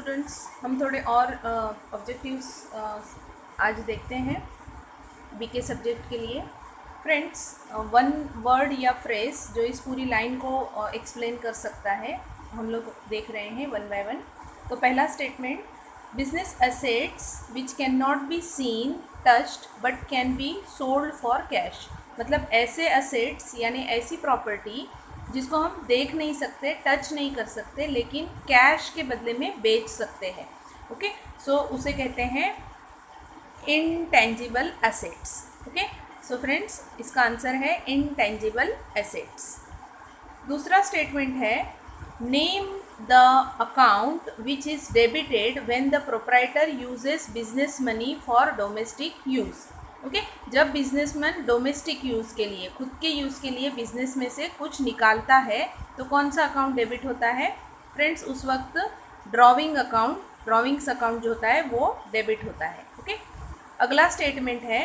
Students, हम थोड़े और ऑब्जेक्टिव्स आज देखते हैं बीके सब्जेक्ट के लिए। फ्रेंड्स, वन वर्ड या फ्रेज जो इस पूरी लाइन को एक्सप्लेन कर सकता है, हम लोग देख रहे हैं वन बाय वन। तो पहला statement, business assets which can not be seen touched but can be sold for cash. मतलब ऐसे एसेट्स यानी ऐसी प्रॉपर्टी जिसको हम देख नहीं सकते, टच नहीं कर सकते, लेकिन कैश के बदले में बेच सकते हैं। ओके, सो उसे कहते हैं intangible assets. Okay, so friends इसका आंसर है इनटेंजिबल एसेट्स। दूसरा स्टेटमेंट है, name the account which is debited when the proprietor uses business money for domestic use. Okay, जब बिजनेसमैन डोमेस्टिक यूज़ के लिए, खुद के यूज़ के लिए बिजनेस में से कुछ निकालता है तो कौन सा अकाउंट डेबिट होता है? फ्रेंड्स, उस वक्त ड्रॉविंग्स अकाउंट जो होता है वो डेबिट होता है। ओके, अगला स्टेटमेंट है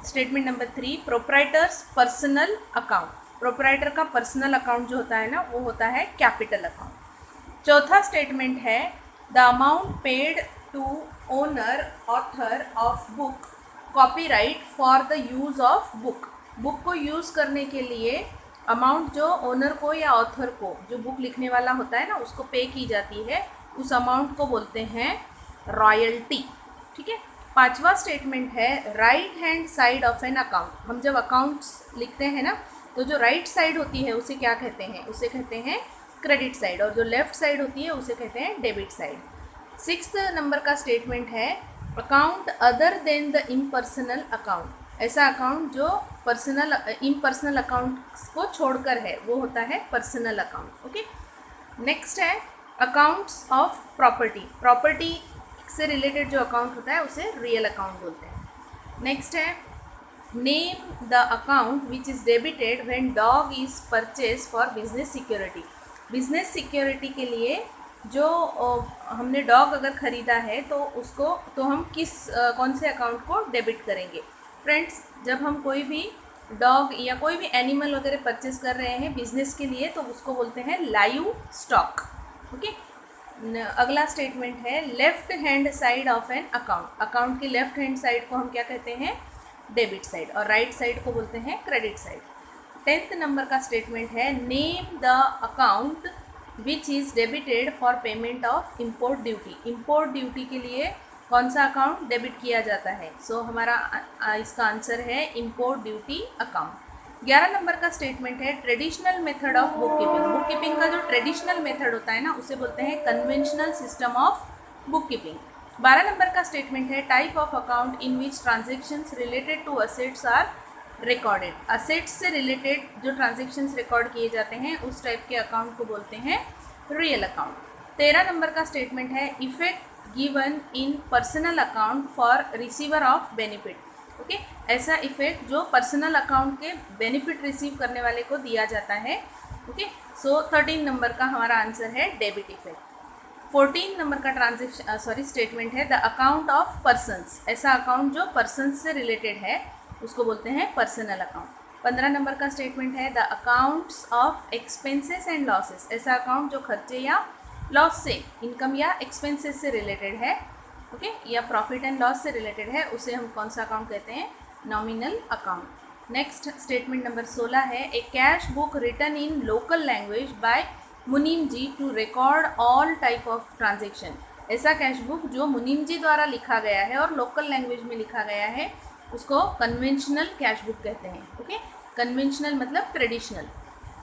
statement number 3, proprietor's personal account. Proprietor का पर्सनल अकाउंट जो होता है ना, वो होता है कैपिटल अकाउंट। चौथा स्टेटमेंट है, the amount paid to owner author of book copyright for the use of book. Book को यूज़ करने के लिए अमाउंट जो ओनर को या ऑथर को, जो बुक लिखने वाला होता है ना, उसको पे की जाती है, उस अमाउंट को बोलते हैं रॉयल्टी। ठीक है। पांचवा स्टेटमेंट है, right hand side of an account. हम जब अकाउंट्स लिखते हैं ना, तो जो राइट साइड होती है उसे क्या कहते हैं? उसे कहते हैं क्रेडिट साइड, और जो लेफ्ट साइड होती है उसे कहते हैं डेबिट साइड। 6th नंबर का स्टेटमेंट है, account other than the impersonal account. ऐसा अकाउंट जो इम्पर्सनल अकाउंट को छोड़कर है, वो होता है पर्सनल अकाउंट। ओके, नेक्स्ट है अकाउंट्स ऑफ प्रॉपर्टी। प्रॉपर्टी से रिलेटेड जो अकाउंट होता है उसे रियल अकाउंट बोलते हैं। नेक्स्ट है, name the account which is debited when dog is purchase for business security. Business security के लिए जो हमने डॉग अगर ख़रीदा है तो उसको हम कौन से अकाउंट को डेबिट करेंगे? फ्रेंड्स, जब हम कोई भी डॉग या कोई भी एनिमल वगैरह परचेस कर रहे हैं बिजनेस के लिए, तो उसको बोलते हैं लाइव स्टॉक। ओके, अगला स्टेटमेंट है, left hand side of an account. Account की लेफ्ट हैंड साइड को हम क्या कहते हैं? डेबिट साइड, और राइट साइड को बोलते हैं क्रेडिट साइड। 10th नंबर का स्टेटमेंट है, name the account which is debited for payment of import duty. Import duty के लिए कौन सा अकाउंट डेबिट किया जाता है? सो हमारा इसका आंसर है इम्पोर्ट ड्यूटी अकाउंट। 11 नंबर का स्टेटमेंट है, traditional method of book keeping. Book keeping का जो ट्रेडिशनल मेथड होता है ना, उसे बोलते हैं conventional system of book keeping. 12 number का स्टेटमेंट है, type of account in which transactions related to assets are recorded. Assets से रिलेटेड जो ट्रांजेक्शन्स रिकॉर्ड किए जाते हैं उस टाइप के अकाउंट को बोलते हैं रियल अकाउंट। 13 नंबर का स्टेटमेंट है, effect given in personal account for receiver of benefit. Okay, ऐसा इफेक्ट जो पर्सनल अकाउंट के बेनिफिट रिसीव करने वाले को दिया जाता है। ओके, सो 13 नंबर का हमारा आंसर है डेबिट इफेक्ट। 14 नंबर का स्टेटमेंट है, द अकाउंट ऑफ पर्सन्स। ऐसा अकाउंट जो पर्सन्स से रिलेटेड है उसको बोलते हैं पर्सनल अकाउंट। 15 नंबर का स्टेटमेंट है, the accounts of expenses and losses. ऐसा अकाउंट जो खर्चे या लॉस से, इनकम या एक्सपेंसेस से रिलेटेड है, ओके, या प्रॉफिट एंड लॉस से रिलेटेड है, उसे हम कौन सा अकाउंट कहते हैं? Nominal account. Next statement number 16 है, a cash book written in local language by munim ji to record all type of transaction. ऐसा कैश बुक जो मुनीम जी द्वारा लिखा गया है और लोकल लैंग्वेज में लिखा गया है, उसको कन्वेंशनल कैश बुक कहते हैं। ओके, कन्वेंशनल मतलब ट्रेडिशनल।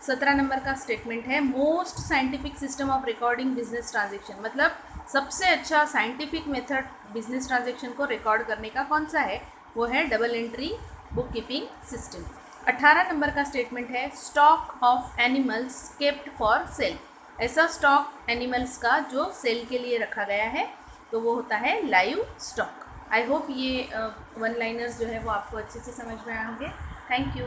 17 नंबर का स्टेटमेंट है, most scientific system of recording business transaction. मतलब सबसे अच्छा साइंटिफिक मेथड बिजनेस ट्रांजेक्शन को रिकॉर्ड करने का कौन सा है? वो है double entry book keeping system. 18 number का स्टेटमेंट है, stock of animals kept for sale. ऐसा स्टॉक एनिमल्स का जो सेल के लिए रखा गया है, तो वो होता है लाइव स्टॉक। आई होप ये वन लाइनर्स जो है वो आपको अच्छे से समझ में आए होंगे। Thank you.